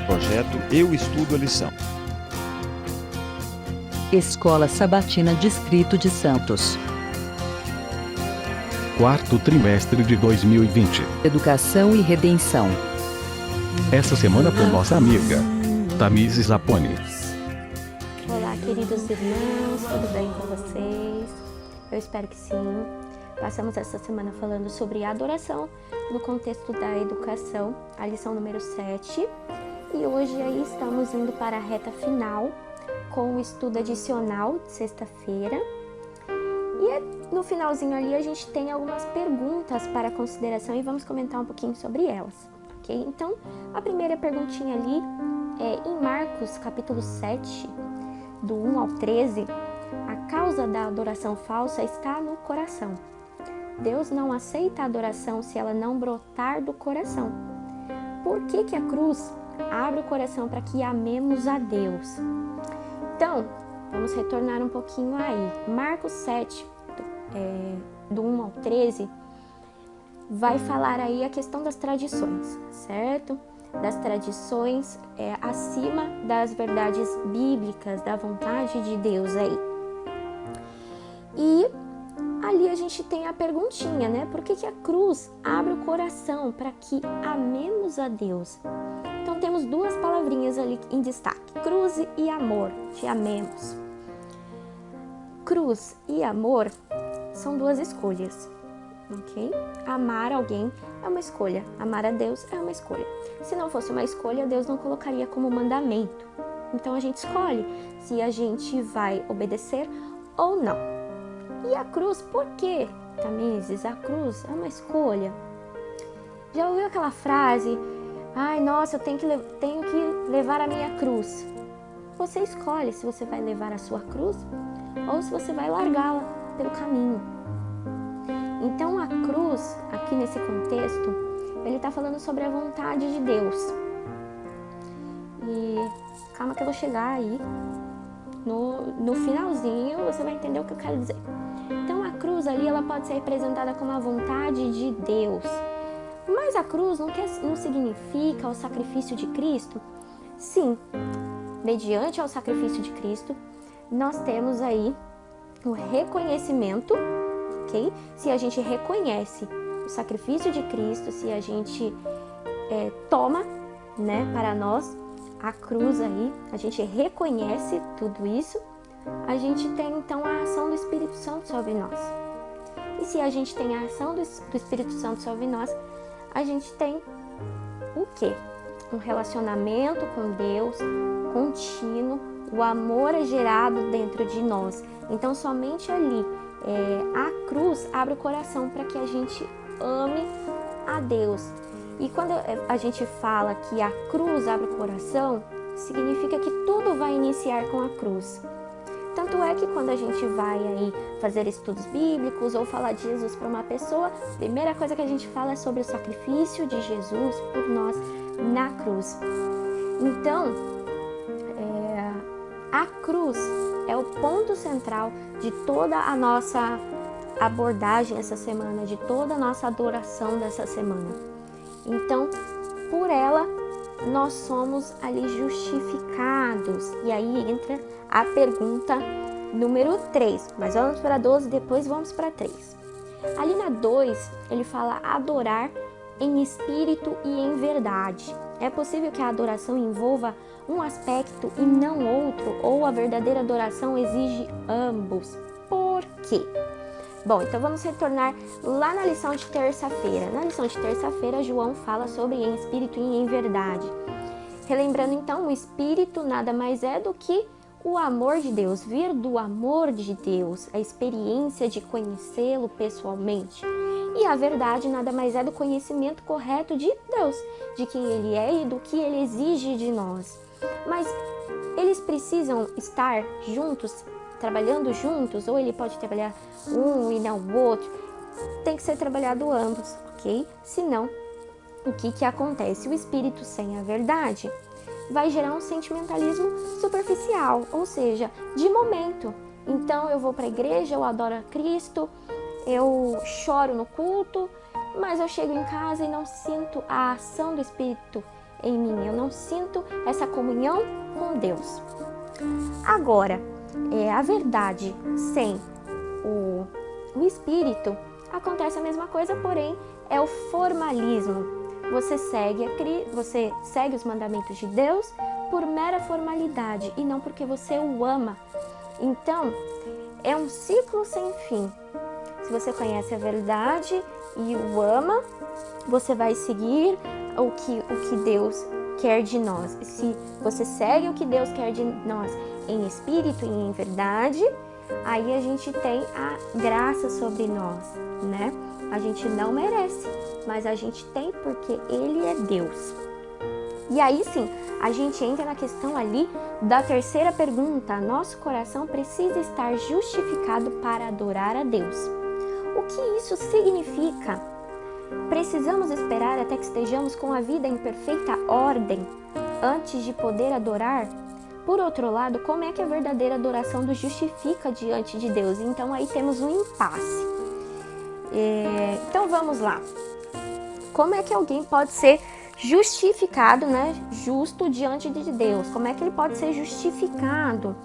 projeto Eu Estudo a Lição. Escola Sabatina Distrito de Santos. Quarto trimestre de 2020. Educação e Redenção. Essa semana com nossa amiga, Tamires Zaponi. Olá, queridos irmãos, tudo bem com vocês? Eu espero que sim. Passamos essa semana falando sobre adoração no contexto da educação, a lição número 7. E hoje aí estamos indo para a reta final com o estudo adicional de sexta-feira. E no finalzinho ali a gente tem algumas perguntas para consideração e vamos comentar um pouquinho sobre elas, ok? Então, a primeira perguntinha ali é em Marcos capítulo 7, do 1 ao 13, a causa da adoração falsa está no coração. Deus não aceita a adoração se ela não brotar do coração. Por que a cruz abre o coração para que amemos a Deus? Então, vamos retornar um pouquinho aí. Marcos 7, do 1 ao 13, vai falar aí a questão das tradições, certo? Das tradições acima das verdades bíblicas, da vontade de Deus aí. E ali a gente tem a perguntinha, né? Por que a cruz abre o coração para que amemos a Deus? Então temos duas palavrinhas ali em destaque, cruz e amor, te amemos. Cruz e amor são duas escolhas, ok? Amar alguém é uma escolha, amar a Deus é uma escolha. Se não fosse uma escolha, Deus não colocaria como mandamento. Então a gente escolhe se a gente vai obedecer ou não. E a cruz, por quê, Tamires? A cruz é uma escolha. Já ouviu aquela frase, ai, nossa, eu tenho que levar a minha cruz. Você escolhe se você vai levar a sua cruz ou se você vai largá-la pelo caminho. Então a cruz, aqui nesse contexto, ele está falando sobre a vontade de Deus. E calma que eu vou chegar aí. No finalzinho você vai entender o que eu quero dizer. Então a cruz ali ela pode ser representada como a vontade de Deus. Mas a cruz não significa o sacrifício de Cristo? Sim, mediante ao sacrifício de Cristo, nós temos aí o reconhecimento, ok? Se a gente reconhece o sacrifício de Cristo, se a gente toma, né, para nós a cruz aí, a gente reconhece tudo isso, a gente tem então a ação do Espírito Santo sobre nós. E se a gente tem a ação do Espírito Santo sobre nós, a gente tem o quê? Um relacionamento com Deus contínuo, o amor é gerado dentro de nós. Então somente ali a cruz abre o coração para que a gente ame a Deus. E quando a gente fala que a cruz abre o coração, significa que tudo vai iniciar com a cruz. Tanto é que quando a gente vai aí fazer estudos bíblicos ou falar de Jesus para uma pessoa, a primeira coisa que a gente fala é sobre o sacrifício de Jesus por nós na cruz. Então, a cruz é o ponto central de toda a nossa abordagem essa semana, de toda a nossa adoração dessa semana. Então, por ela, nós somos ali justificados. E aí entra a pergunta número 3. Mas vamos para 12, depois vamos para 3. Ali na 2, ele fala adorar em espírito e em verdade. É possível que a adoração envolva um aspecto e não outro, ou a verdadeira adoração exige ambos. Por quê? Bom, então vamos retornar lá na lição de terça-feira. Na lição de terça-feira, João fala sobre em espírito e em verdade. Relembrando então, o espírito nada mais é do que o amor de Deus, vir do amor de Deus, a experiência de conhecê-lo pessoalmente. E a verdade nada mais é do conhecimento correto de Deus, de quem Ele é e do que Ele exige de nós. Mas eles precisam estar juntos, trabalhando juntos, ou ele pode trabalhar um e não o outro. Tem que ser trabalhado ambos, ok? Senão, o que acontece? O espírito sem a verdade vai gerar um sentimentalismo superficial, ou seja, de momento. Então eu vou para a igreja, eu adoro a Cristo, eu choro no culto, mas eu chego em casa e não sinto a ação do Espírito em mim, eu não sinto essa comunhão com Deus. Agora, a verdade sem o Espírito, acontece a mesma coisa, porém é o formalismo. Você segue os mandamentos de Deus por mera formalidade e não porque você o ama. Então, é um ciclo sem fim. Se você conhece a verdade e o ama, você vai seguir o que Deus quer de nós. Se você segue o que Deus quer de nós em espírito e em verdade, aí a gente tem a graça sobre nós, né? A gente não merece, mas a gente tem porque Ele é Deus. E aí sim, a gente entra na questão ali da terceira pergunta. Nosso coração precisa estar justificado para adorar a Deus. O que isso significa? Precisamos esperar até que estejamos com a vida em perfeita ordem antes de poder adorar? Por outro lado, como é que a verdadeira adoração nos justifica diante de Deus? Então aí temos um impasse. Então vamos lá. Como é que alguém pode ser justificado, né? Justo diante de Deus? Como é que ele pode ser justificado?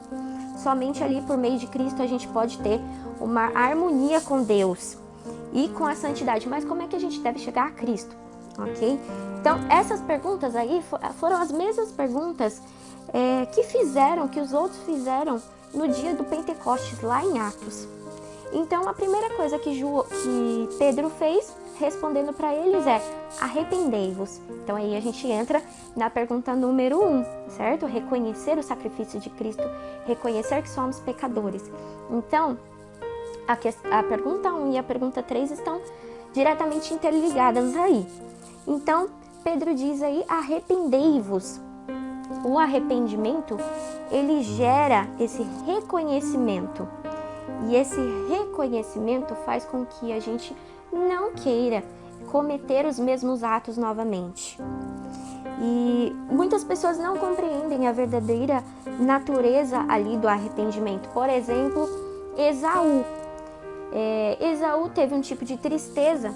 Somente ali por meio de Cristo a gente pode ter uma harmonia com Deus e com a santidade. Mas como é que a gente deve chegar a Cristo? Ok? Então essas perguntas aí foram as mesmas perguntas que os outros fizeram no dia do Pentecostes, lá em Atos. Então, a primeira coisa que Pedro fez, respondendo para eles, é: arrependei-vos. Então, aí a gente entra na pergunta número 1, certo? Reconhecer o sacrifício de Cristo, reconhecer que somos pecadores. Então, a pergunta 1 e a pergunta 3 estão diretamente interligadas aí. Então, Pedro diz aí: arrependei-vos. O arrependimento, ele gera esse reconhecimento. E esse reconhecimento faz com que a gente não queira cometer os mesmos atos novamente. E muitas pessoas não compreendem a verdadeira natureza ali do arrependimento. Por exemplo, Esaú. Esaú teve um tipo de tristeza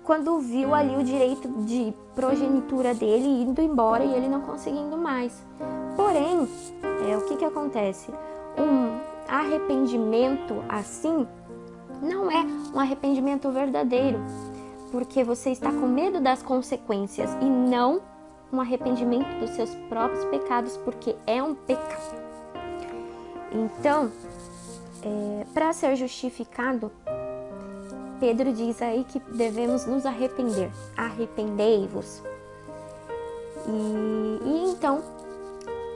quando viu ali o direito de progenitura dele indo embora e ele não conseguindo mais. Porém, o que acontece? Um arrependimento assim não é um arrependimento verdadeiro, porque você está com medo das consequências e não um arrependimento dos seus próprios pecados, porque é um pecado. Então, para ser justificado, Pedro diz aí que devemos nos arrepender. Arrependei-vos. E então,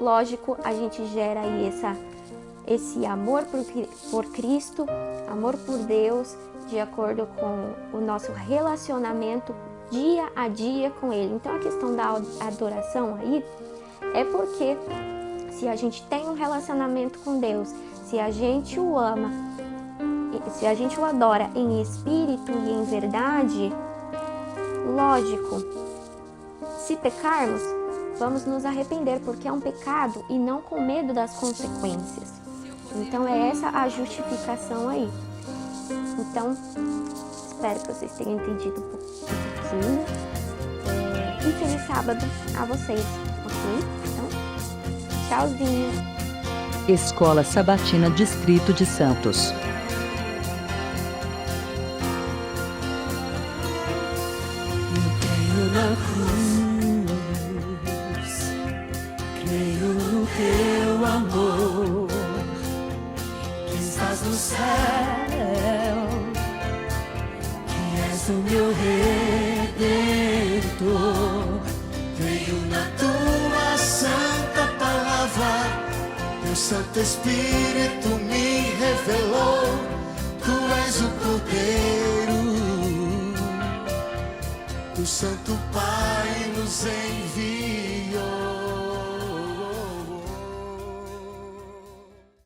lógico, a gente gera aí esse amor por Cristo, amor por Deus, de acordo com o nosso relacionamento dia a dia com Ele. Então, a questão da adoração aí é porque se a gente tem um relacionamento com Deus, se a gente o ama, se a gente o adora em espírito e em verdade, lógico, se pecarmos, vamos nos arrepender, porque é um pecado e não com medo das consequências. Então é essa a justificação aí. Então, espero que vocês tenham entendido um pouquinho. E feliz sábado a vocês, ok? Então, tchauzinho. Escola Sabatina Distrito de Santos. Creio na cruz, creio no teu amor, que estás no céu, que és o meu Redentor. Creio na tua santa palavra, teu Santo Espírito me revelou, tu és o Cordeiro. O Santo Pai nos envia.